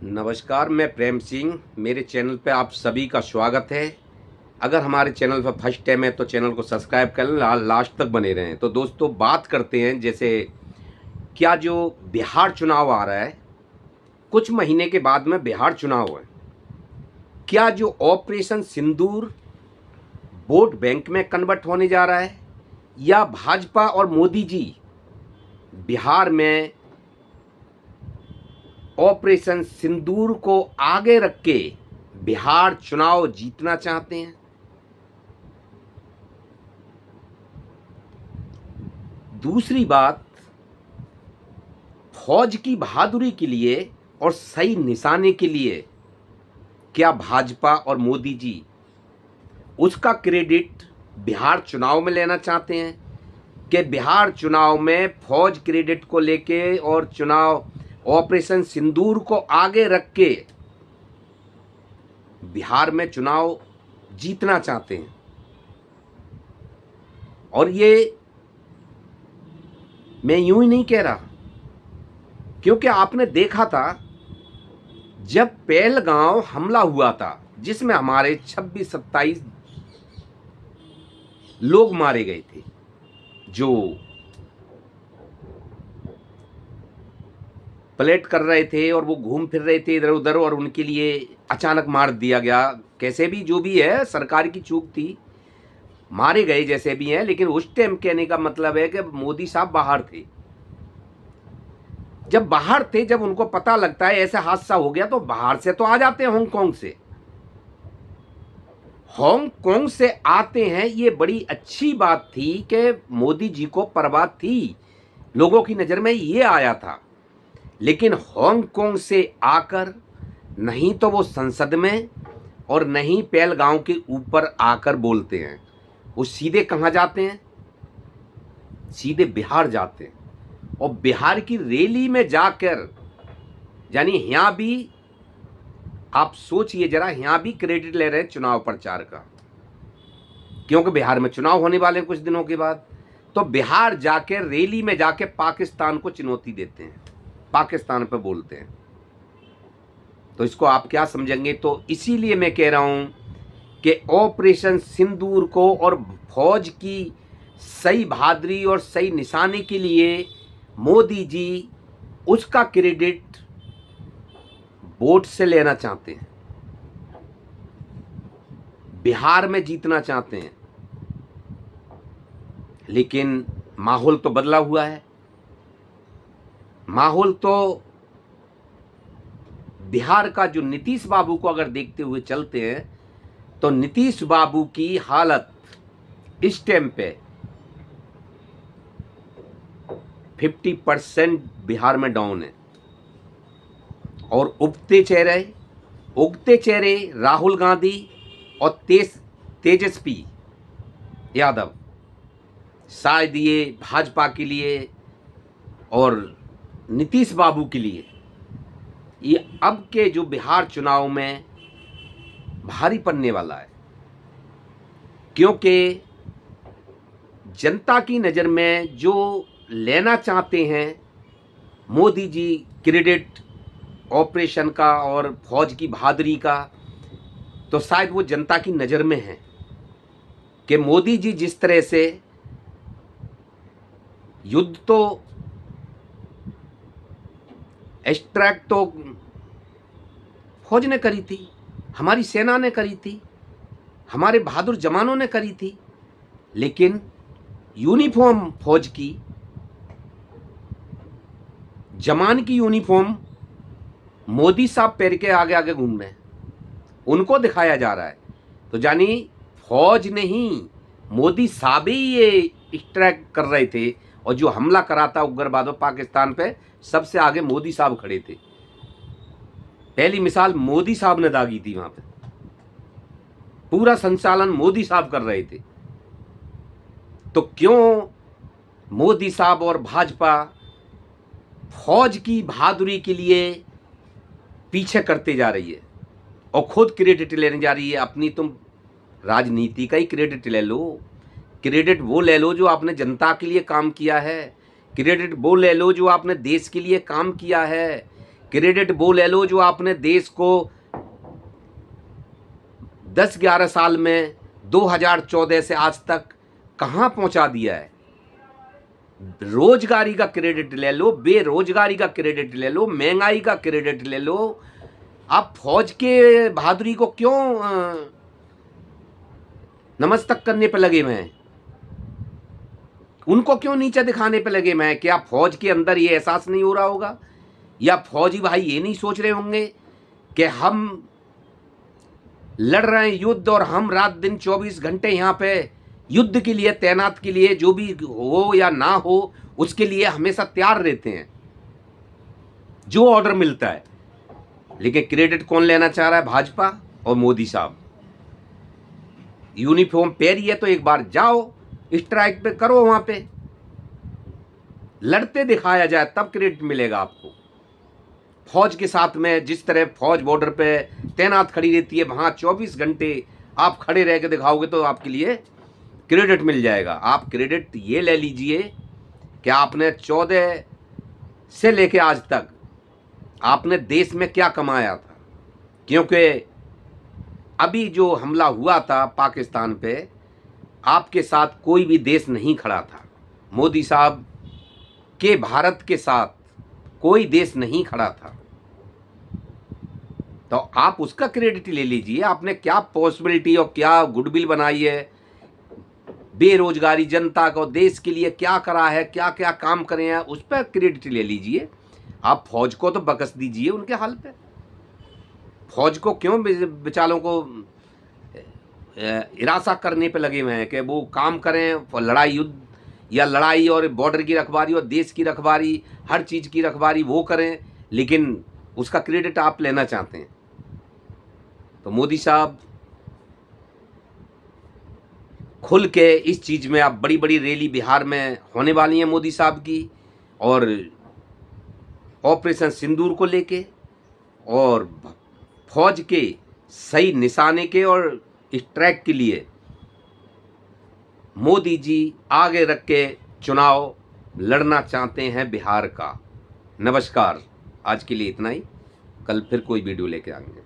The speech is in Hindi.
नमस्कार, मैं प्रेम सिंह। मेरे चैनल पे आप सभी का स्वागत है। अगर हमारे चैनल पर फर्स्ट टाइम है तो चैनल को सब्सक्राइब कर लें, लास्ट तक बने रहें। तो दोस्तों, बात करते हैं जैसे क्या जो बिहार चुनाव आ रहा है, कुछ महीने के बाद में बिहार चुनाव है। क्या जो ऑपरेशन सिंदूर वोट बैंक में कन्वर्ट होने जा रहा है, या भाजपा और मोदी जी बिहार में ऑपरेशन सिंदूर को आगे रख के बिहार चुनाव जीतना चाहते हैं? दूसरी बात, फौज की बहादुरी के लिए और सही निशाने के लिए क्या भाजपा और मोदी जी उसका क्रेडिट बिहार चुनाव में लेना चाहते हैं कि बिहार चुनाव में फौज क्रेडिट को लेके और चुनाव ऑपरेशन सिंदूर को आगे रख के बिहार में चुनाव जीतना चाहते हैं? और ये मैं यूं ही नहीं कह रहा, क्योंकि आपने देखा था जब पहलगांव हमला हुआ था जिसमें हमारे 26-27 लोग मारे गए थे, जो पलेट कर रहे थे और वो घूम फिर रहे थे इधर उधर, और उनके लिए अचानक मार दिया गया। कैसे भी जो भी है, सरकार की चूक थी, मारे गए जैसे भी हैं। लेकिन उस टाइम कहने का मतलब है कि मोदी साहब बाहर थे। जब बाहर थे, जब उनको पता लगता है ऐसा हादसा हो गया, तो बाहर से तो आ जाते हैं, हांगकांग से। हांगकांग से आते हैं, ये बड़ी अच्छी बात थी कि मोदी जी को परवाह थी, लोगों की नज़र में ये आया था। लेकिन हांगकांग से आकर नहीं तो वो संसद में और नहीं पहलगांव के ऊपर आकर बोलते हैं, वो सीधे कहाँ जाते हैं? सीधे बिहार जाते हैं। और बिहार की रैली में जाकर, यानी यहाँ भी आप सोचिए जरा, यहाँ भी क्रेडिट ले रहे हैं चुनाव प्रचार का, क्योंकि बिहार में चुनाव होने वाले हैं कुछ दिनों के बाद। तो बिहार जाके रैली में जाके पाकिस्तान को चुनौती देते हैं, पाकिस्तान पे बोलते हैं। तो इसको आप क्या समझेंगे? तो इसीलिए मैं कह रहा हूं कि ऑपरेशन सिंदूर को और फौज की सही बहादुरी और सही निशाने के लिए मोदी जी उसका क्रेडिट वोट से लेना चाहते हैं, बिहार में जीतना चाहते हैं। लेकिन माहौल तो बदला हुआ है। माहौल तो बिहार का जो नीतीश बाबू को अगर देखते हुए चलते हैं, तो नीतीश बाबू की हालत इस टाइम पे 50% बिहार में डाउन है। और उगते चेहरे राहुल गांधी और तेजस्वी यादव, शायद ये भाजपा के लिए और नीतीश बाबू के लिए ये अब के जो बिहार चुनाव में भारी पड़ने वाला है। क्योंकि जनता की नज़र में जो लेना चाहते हैं मोदी जी क्रेडिट ऑपरेशन का और फौज की बहादुरी का, तो शायद वो जनता की नज़र में है कि मोदी जी जिस तरह से युद्ध तो एक्सट्रैक्ट तो फौज ने करी थी, हमारी सेना ने करी थी, हमारे बहादुर जवानों ने करी थी, लेकिन यूनिफॉर्म फौज की, जवान की यूनिफॉर्म मोदी साहब पहन के आगे आगे घूम रहे हैं, उनको दिखाया जा रहा है। तो जानी फौज नहीं, मोदी साहब ही ये स्ट्राइक कर रहे थे, और जो हमला करा था उग्रवादियों पाकिस्तान पे, सबसे आगे मोदी साहब खड़े थे। पहली मिसाल मोदी साहब ने दागी थी, वहां पे पूरा संचालन मोदी साहब कर रहे थे। तो क्यों मोदी साहब और भाजपा फौज की बहादुरी के लिए पीछे करते जा रही है और खुद क्रेडिट लेने जा रही है अपनी? तुम राजनीति का ही क्रेडिट ले लो। क्रेडिट वो ले लो जो आपने जनता के लिए काम किया है, क्रेडिट वो ले लो जो आपने देश के लिए काम किया है, क्रेडिट वो ले लो जो आपने देश को 10-11 साल में 2014 से आज तक कहां पहुंचा दिया है। रोजगारी का क्रेडिट ले लो, बेरोजगारी का क्रेडिट ले लो, महंगाई का क्रेडिट ले लो। आप फौज के बहादुरी को क्यों नमस्तक करने पे लगे हुए हैं? उनको क्यों नीचा दिखाने पे लगे हुए हैं? क्या फौज के अंदर ये एहसास नहीं हो रहा होगा, या फौजी भाई ये नहीं सोच रहे होंगे कि हम लड़ रहे हैं युद्ध और हम रात दिन 24 घंटे यहाँ पे युद्ध के लिए तैनात के लिए, जो भी हो या ना हो उसके लिए हमेशा तैयार रहते हैं जो ऑर्डर मिलता है। लेकिन क्रेडिट कौन लेना चाह रहा है? भाजपा और मोदी साहब। यूनिफॉर्म पहनी है तो एक बार जाओ स्ट्राइक पे करो, वहां पे लड़ते दिखाया जाए तब क्रेडिट मिलेगा आपको। फौज के साथ में जिस तरह फौज बॉर्डर पे तैनात खड़ी रहती है, वहां 24 घंटे आप खड़े रह के दिखाओगे तो आपके लिए क्रेडिट मिल जाएगा। आप क्रेडिट ये ले लीजिए कि आपने 14 से लेके आज तक आपने देश में क्या कमाया था, क्योंकि अभी जो हमला हुआ था पाकिस्तान पे, आपके साथ कोई भी देश नहीं खड़ा था। मोदी साहब के भारत के साथ कोई देश नहीं खड़ा था, तो आप उसका क्रेडिट ले लीजिए। आपने क्या पॉसिबिलिटी और क्या गुडविल बनाई है, बेरोजगारी जनता को देश के लिए क्या करा है, क्या क्या काम करे हैं, उस पर क्रेडिट ले लीजिए। आप फौज को तो बकस दीजिए उनके हाल पे। फौज को क्यों बेचारों को हिरासा करने पे लगे हुए हैं कि वो काम करें, लड़ाई युद्ध या लड़ाई और बॉर्डर की रखवाली और देश की रखवाली, हर चीज़ की रखवाली वो करें, लेकिन उसका क्रेडिट आप लेना चाहते हैं। तो मोदी साहब खुल के इस चीज़ में, आप बड़ी बड़ी रैली बिहार में होने वाली है मोदी साहब की, और ऑपरेशन सिंदूर को लेके और फौज के सही निशाने के और स्ट्राइक के लिए मोदी जी आगे रख के चुनाव लड़ना चाहते हैं बिहार का। नमस्कार, आज के लिए इतना ही। कल फिर कोई वीडियो लेके आएंगे।